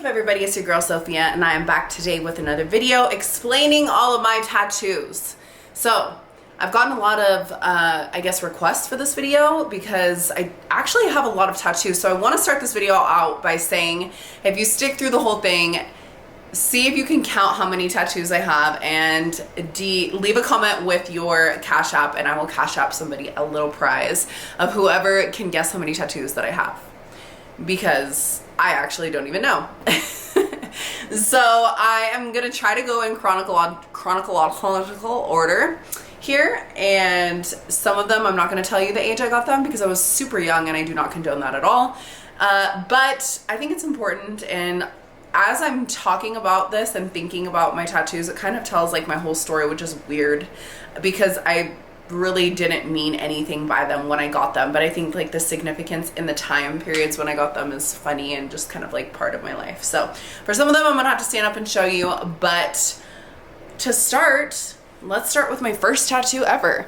What's up everybody, it's your girl Sophia and I am back today with another video explaining all of my tattoos. So I've gotten a lot of I guess requests for this video because I actually have a lot of tattoos. So I want to start this video out by saying, if you stick through the whole thing, see if you can count how many tattoos I have, and leave a comment with your Cash App and I will Cash App somebody a little prize of whoever can guess how many tattoos that I have, because I actually don't even know. So I am gonna try to go in chronological order here, and some of them I'm not gonna tell you the age I got them because I was super young and I do not condone that at all. But I think it's important, and as I'm talking about this and thinking about my tattoos, it kind of tells like my whole story, which is weird because I really didn't mean anything by them when I got them, but I think like the significance in the time periods when I got them is funny and just kind of like part of my life. So for some of them I'm gonna have to stand up and show you, but to start, let's start with my first tattoo ever.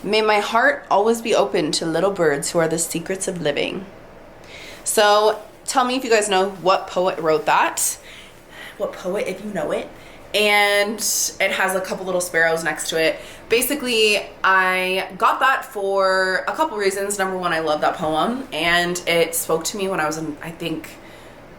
May my heart always be open to little birds who are the secrets of living. So tell me if you guys know what poet wrote that. What poet, if you know it. And it has a couple little sparrows next to it. Basically, I got that for a couple reasons. Number one, I love that poem, and it spoke to me when I was in, I think,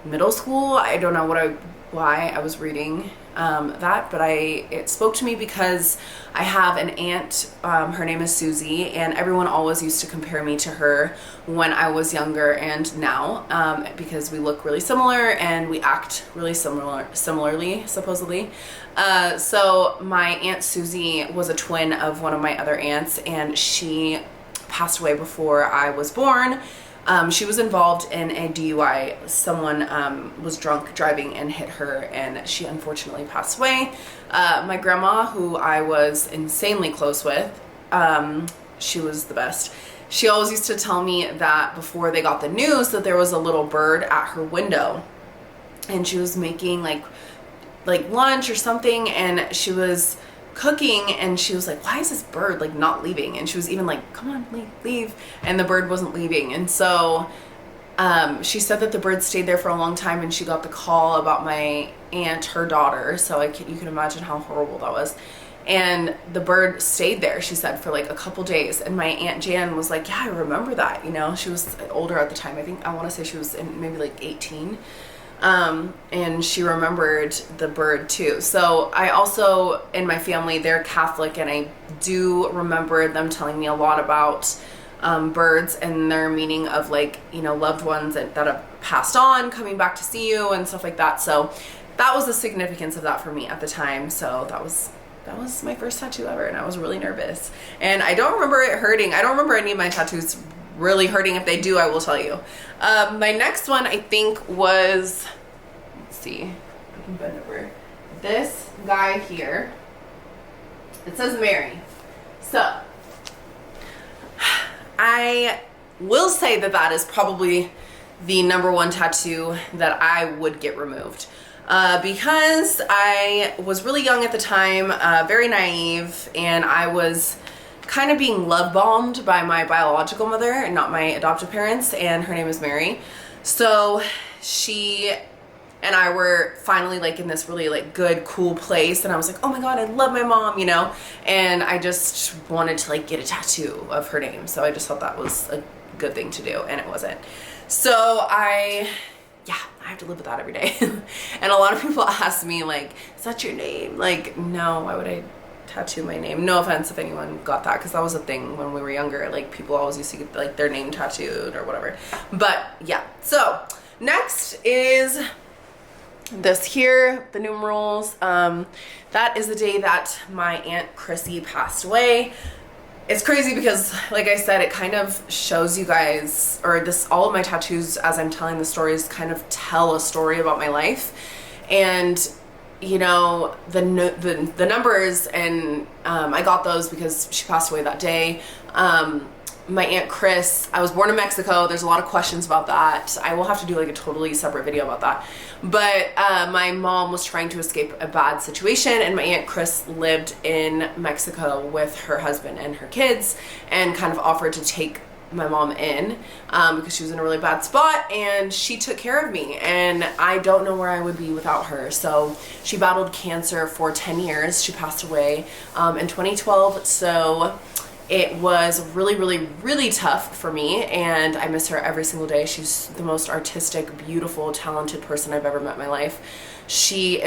middle school. I don't know why I was reading that, but it spoke to me because I have an aunt, her name is Susie, and everyone always used to compare me to her when I was younger and now, because we look really similar and we act really similarly, supposedly. So my Aunt Susie was a twin of one of my other aunts, and she passed away before I was born. She was involved in a DUI. Someone was drunk driving and hit her, and she unfortunately passed away. My grandma, who I was insanely close with, she was the best. She always used to tell me that before they got the news that there was a little bird at her window, and she was making like lunch or something, and she was cooking, and she was like, why is this bird like not leaving? And she was even like, come on, leave, and the bird wasn't leaving. And so she said that the bird stayed there for a long time, and she got the call about my aunt, her daughter, so you can imagine how horrible that was. And the bird stayed there, she said, for like a couple days. And my Aunt Jan was like, yeah, I remember that, you know. She was older at the time. I want to say she was maybe like 18. And she remembered the bird too. So I also, in my family, they're Catholic, and I do remember them telling me a lot about birds and their meaning of, like, you know, loved ones that have passed on coming back to see you and stuff like that. So that was the significance of that for me at the time. So that was my first tattoo ever, and I was really nervous, and I don't remember it hurting. I don't remember any of my tattoos really hurting. If they do, I will tell you. My next one, I think, was, let's see, I can bend over, this guy here. It says Mary. So I will say that is probably the #1 tattoo that I would get removed, because I was really young at the time, very naive, and I was kind of being love bombed by my biological mother and not my adoptive parents, and her name is Mary. So she and I were finally like in this really like good, cool place, and I was like, oh my god, I love my mom, you know, and I just wanted to like get a tattoo of her name. So I just thought that was a good thing to do, and it wasn't. So I have to live with that every day. And a lot of people ask me like, is that your name? Like, no, why would I tattoo my name? No offense if anyone got that, because that was a thing when we were younger. Like, people always used to get like their name tattooed or whatever. But yeah, so next is this here, the numerals. That is the day that my Aunt Chrissy passed away. It's crazy because, like I said, it kind of shows you guys, or all of my tattoos, as I'm telling the stories, kind of tell a story about my life. And you know, the numbers, and I got those because she passed away that day. My Aunt Chris, I was born in Mexico. There's a lot of questions about that. I will have to do like a totally separate video about that. But my mom was trying to escape a bad situation, and my Aunt Chris lived in Mexico with her husband and her kids, and kind of offered to take my mom in because she was in a really bad spot, and she took care of me, and I don't know where I would be without her. So she battled cancer for 10 years. She passed away in 2012. So it was really, really, really tough for me, and I miss her every single day. She's the most artistic, beautiful, talented person I've ever met in my life. She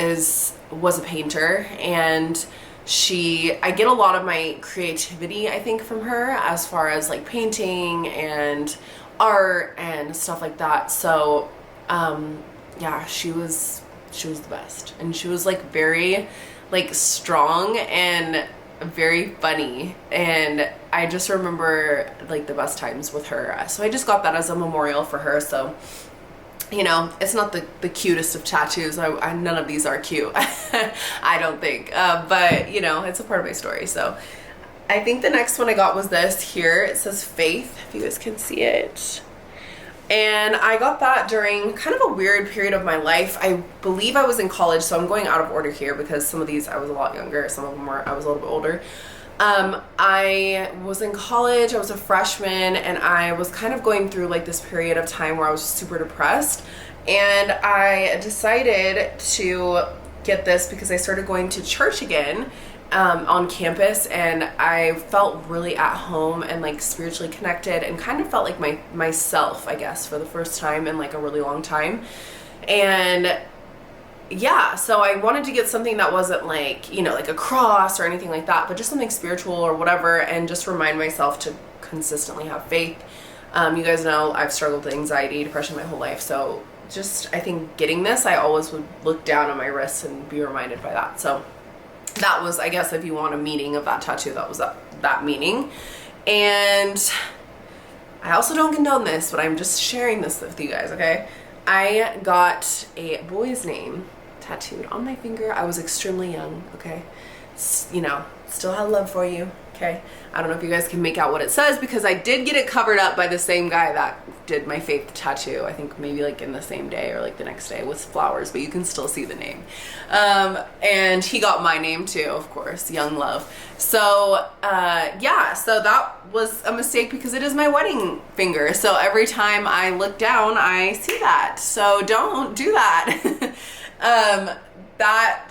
was a painter, and I get a lot of my creativity, I think, from her, as far as like painting and art and stuff like that. So yeah, she was the best, and she was like very like strong and very funny, and I just remember like the best times with her. So I just got that as a memorial for her. So, you know, it's not the cutest of tattoos. None of these are cute. I don't think, but you know, it's a part of my story. So I think the next one I got was this here. It says Faith, if you guys can see it. And I got that during kind of a weird period of my life. I believe I was in college, so I'm going out of order here because some of these I was a lot younger, some of them I was a little bit older. I was in college, I was a freshman, and I was kind of going through like this period of time where I was super depressed. And I decided to get this because I started going to church again on campus, and I felt really at home and like spiritually connected, and kind of felt like myself, I guess, for the first time in like a really long time. And yeah, so I wanted to get something that wasn't like, you know, like a cross or anything like that, but just something spiritual or whatever, and just remind myself to consistently have faith. You guys know I've struggled with anxiety, depression my whole life, so just, I think getting this, I always would look down on my wrists and be reminded by that. So that was, I guess, if you want a meaning of that tattoo, that was that meaning. And I also don't condone this, but I'm just sharing this with you guys, okay? I got a boy's name tattooed on my finger. I was extremely young, okay? You know, still have love for you, okay? I don't know if you guys can make out what it says, because I did get it covered up by the same guy that did my faith tattoo. I think maybe like in the same day or like the next day with flowers, but you can still see the name. And he got my name too, of course, Young Love. So yeah, so that was a mistake because it is my wedding finger. So every time I look down, I see that. So don't do that. That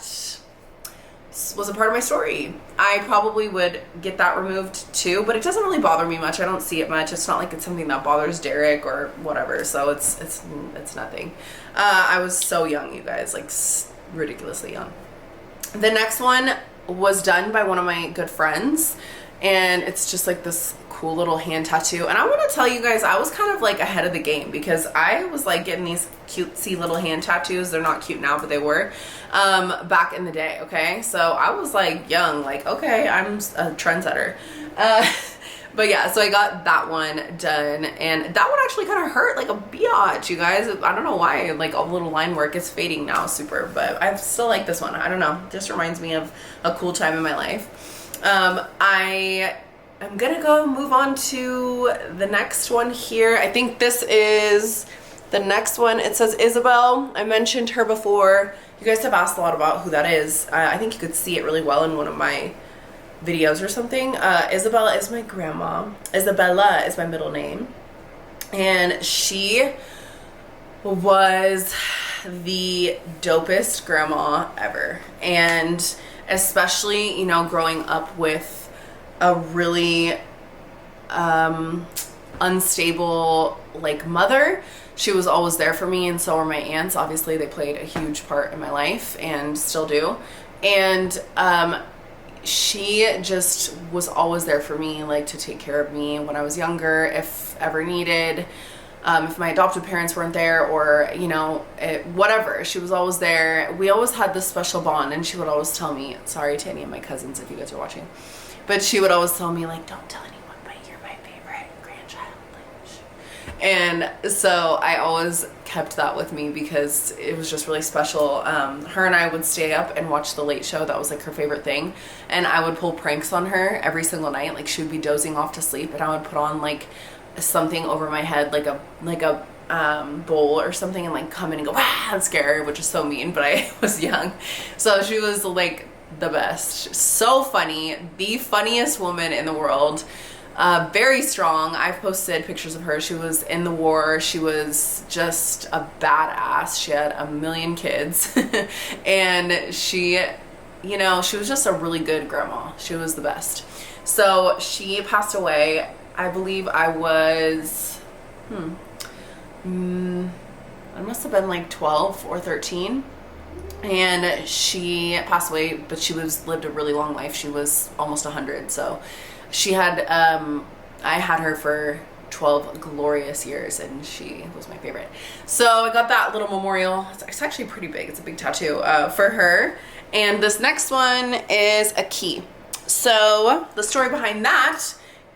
was a part of my story. I probably would get that removed too, but it doesn't really bother me much. I don't see it much. It's not like it's something that bothers Derek or whatever. So it's nothing. I was so young, you guys, like ridiculously young. The next one was done by one of my good friends, and it's just like this cool little hand tattoo. And I want to tell you guys, I was kind of like ahead of the game, because I was like getting these cutesy little hand tattoos. They're not cute now, but they were back in the day. Okay, so I was like young, like, okay, I'm a trendsetter. But yeah, so I got that one done, and that one actually kind of hurt like a biatch, you guys. I don't know why, like all the little line work is fading now super, but I still like this one. I don't know, just reminds me of a cool time in my life. I'm gonna move on to the next one here. I think this is the next one. It says Isabel. I mentioned her before. You guys have asked a lot about who that is. I think you could see it really well in one of my videos or something. Isabella is my grandma. Isabella is my middle name. And she was the dopest grandma ever. And especially, you know, growing up with a really unstable like mother, she was always there for me, and so were my aunts. Obviously they played a huge part in my life and still do. And she just was always there for me, like to take care of me when I was younger, if ever needed. If my adoptive parents weren't there, or, you know, whatever, she was always there. We always had this special bond, and she would always tell me, sorry to any of my cousins if you guys are watching, but she would always tell me, like, don't tell anyone, but you're my favorite grandchild. And so I always kept that with me because it was just really special. Her and I would stay up and watch The Late Show. That was like her favorite thing. And I would pull pranks on her every single night. Like, she would be dozing off to sleep, and I would put on like something over my head, like a bowl or something, and like come in and go, wow, and scare her, which is so mean, but I was young. So she was like the best. So funny, the funniest woman in the world. very strong. I've posted pictures of her. She was in the war. She was just a badass. She had a million kids and she, you know, she was just a really good grandma. She was the best. So she passed away. I believe I was, I must have been like 12 or 13. And she passed away, but she lived a really long life. She was almost 100. So she had, I had her for 12 glorious years and she was my favorite. So I got that little memorial. It's actually pretty big. It's a big tattoo for her. And this next one is a key. So the story behind that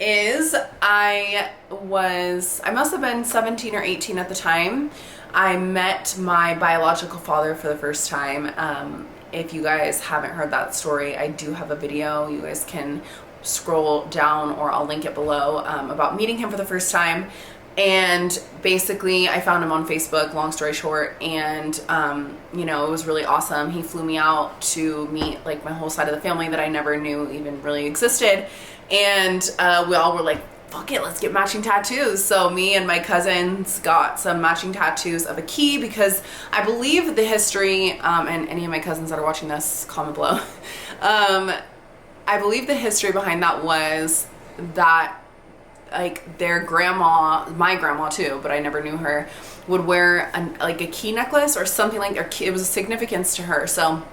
is I must have been 17 or 18 at the time. I met my biological father for the first time. If you guys haven't heard that story, I do have a video. You guys can scroll down or I'll link it below about meeting him for the first time. And basically I found him on Facebook, long story short, and you know, it was really awesome. He flew me out to meet like my whole side of the family that I never knew even really existed. And we all were like, fuck it, let's get matching tattoos. So me and my cousins got some matching tattoos of a key because I believe the history, and any of my cousins that are watching this, comment below. I believe the history behind that was that like their grandma, my grandma too, but I never knew her, would wear like a key necklace or something like that. It was a significance to her. So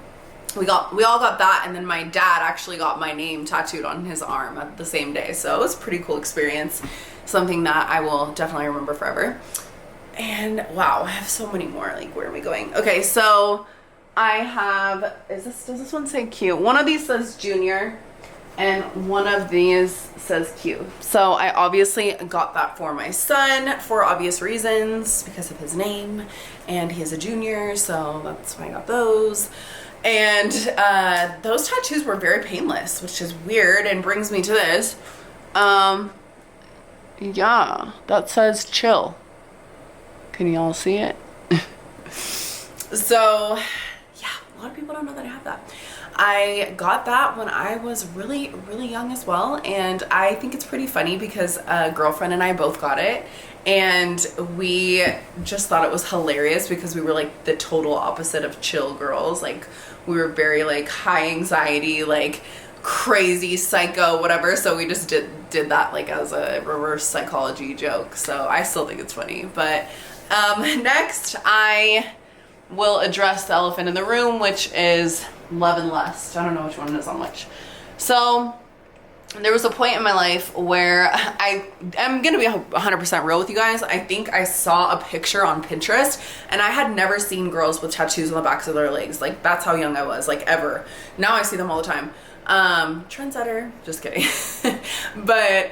we all got that, and then my dad actually got my name tattooed on his arm at the same day. So it was a pretty cool experience, something that I will definitely remember forever. And wow, I have so many more. Like, where am I going? Okay, so I have, does this one say Q? One of these says Junior and one of these says Q. So I obviously got that for my son for obvious reasons because of his name, and he is a junior, so that's why I got those. And those tattoos were very painless, which is weird and brings me to this. Yeah, that says chill. Can you all see it? So yeah, a lot of people don't know that I have that. I got that when I was really, really young as well. And I think it's pretty funny because a girlfriend and I both got it. And we just thought it was hilarious because we were like the total opposite of chill girls. Like, we were very like high anxiety, like crazy psycho, whatever. So we just did that like as a reverse psychology joke. So I still think it's funny. But next I will address the elephant in the room, which is love and lust. I don't know which one is on which. So there was a point in my life where I'm gonna be 100% real with you guys. I think I saw a picture on Pinterest and I had never seen girls with tattoos on the backs of their legs. Like, that's how young I was, like, ever. Now I see them all the time. Trendsetter, just kidding. But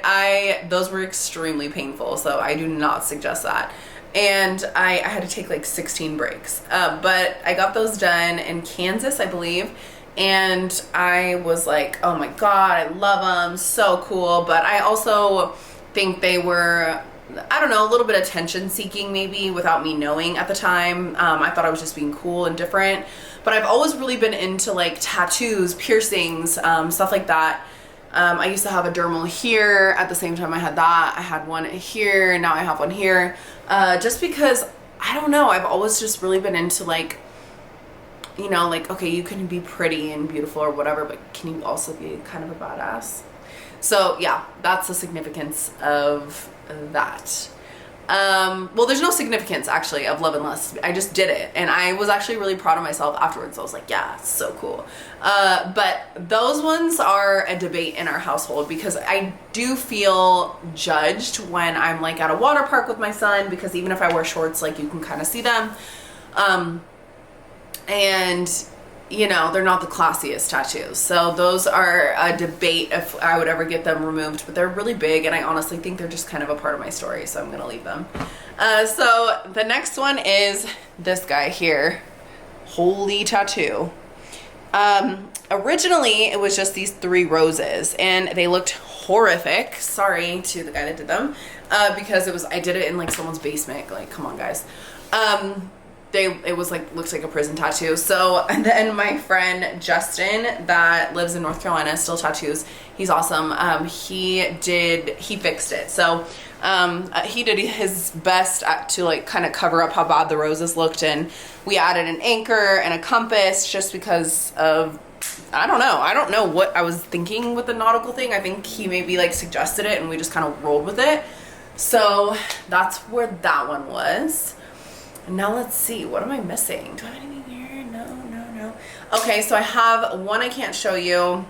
those were extremely painful, so I do not suggest that. And I had to take like 16 breaks. But I got those done in Kansas, I believe. And I was like, oh my God, I love them, so cool. But I also think they were, I don't know, a little bit attention seeking maybe without me knowing at the time. I thought I was just being cool and different. But I've always really been into like tattoos, piercings, stuff like that. I used to have a dermal here. At the same time I had that. I had one here, now I have one here. Just because, I don't know, I've always just really been into like, you know, like, okay, you can be pretty and beautiful or whatever, but can you also be kind of a badass? So yeah, that's the significance of that. Well, there's no significance actually of love and lust. I just did it, and I was actually really proud of myself afterwards. I was like, yeah, it's so cool. But those ones are a debate in our household because I do feel judged when I'm like at a water park with my son, because even if I wear shorts, like, you can kind of see them. And you know, they're not the classiest tattoos. So those are a debate if I would ever get them removed, but they're really big and I honestly think they're just kind of a part of my story, so I'm gonna leave them. So the next one is this guy here. Holy tattoo. Originally it was just these 3 roses and they looked horrific. Sorry to the guy that did them, because I did it in like someone's basement. Like, come on guys. it was like, looks like a prison tattoo. So, and then my friend Justin that lives in North Carolina, still tattoos, he's awesome. He fixed it. So he did his best to like kind of cover up how bad the roses looked, and we added an anchor and a compass just because of, I don't know what I was thinking with the nautical thing. I think he maybe like suggested it and we just kind of rolled with it. So that's where that one was. And now let's see, what am I missing? Do I have anything here? No. Okay, so I have one I can't show you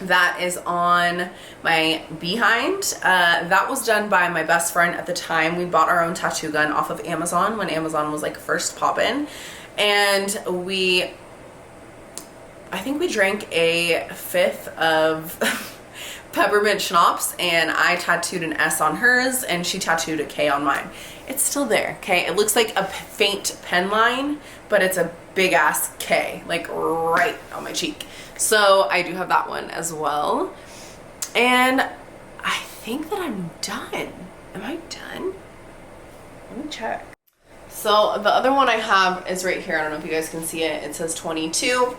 that is on my behind. That was done by my best friend at the time. We bought our own tattoo gun off of Amazon when Amazon was like first poppin'. And I think we drank a fifth of peppermint schnapps, and I tattooed an S on hers and she tattooed a K on mine. It's still there, okay? It looks like a faint pen line, but it's a big ass K, like right on my cheek. So I do have that one as well. And I think that I'm done. Am I done? Let me check. So the other one I have is right here. I don't know if you guys can see it. It says 22.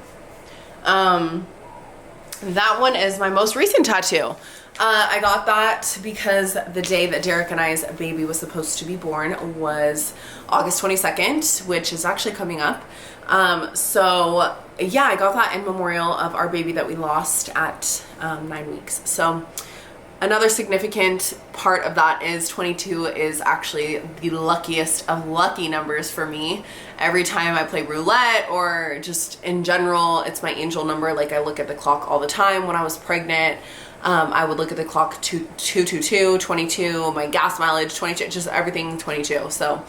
That one is my most recent tattoo. I got that because the day that Derek and I's baby was supposed to be born was August 22nd, which is actually coming up. So yeah, I got that in memorial of our baby that we lost at 9 weeks. So another significant part of that is 22 is actually the luckiest of lucky numbers for me. Every time I play roulette or just in general, it's my angel number. Like I look at the clock all the time. When I was pregnant, I would look at the clock 222, 22, my gas mileage 22, just everything 22. So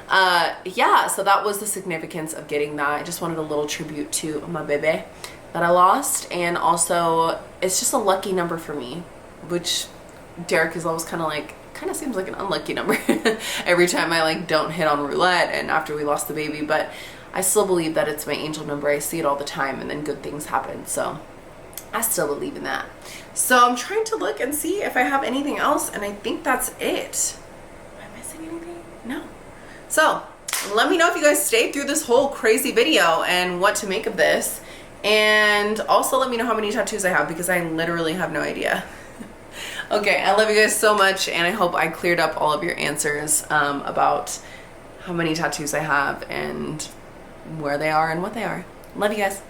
yeah, so that was the significance of getting that. I just wanted a little tribute to my baby that I lost, and also it's just a lucky number for me, which Derek is always kind of seems like an unlucky number every time I like don't hit on roulette and after we lost the baby, but I still believe that it's my angel number. I see it all the time and then good things happen, so I still believe in that. So I'm trying to look and see if I have anything else, and I think that's it. Am I missing anything? No. So let me know if you guys stayed through this whole crazy video and what to make of this, and also let me know how many tattoos I have, because I literally have no idea. Okay, I love you guys so much, and I hope I cleared up all of your answers about how many tattoos I have and where they are and what they are. Love you guys.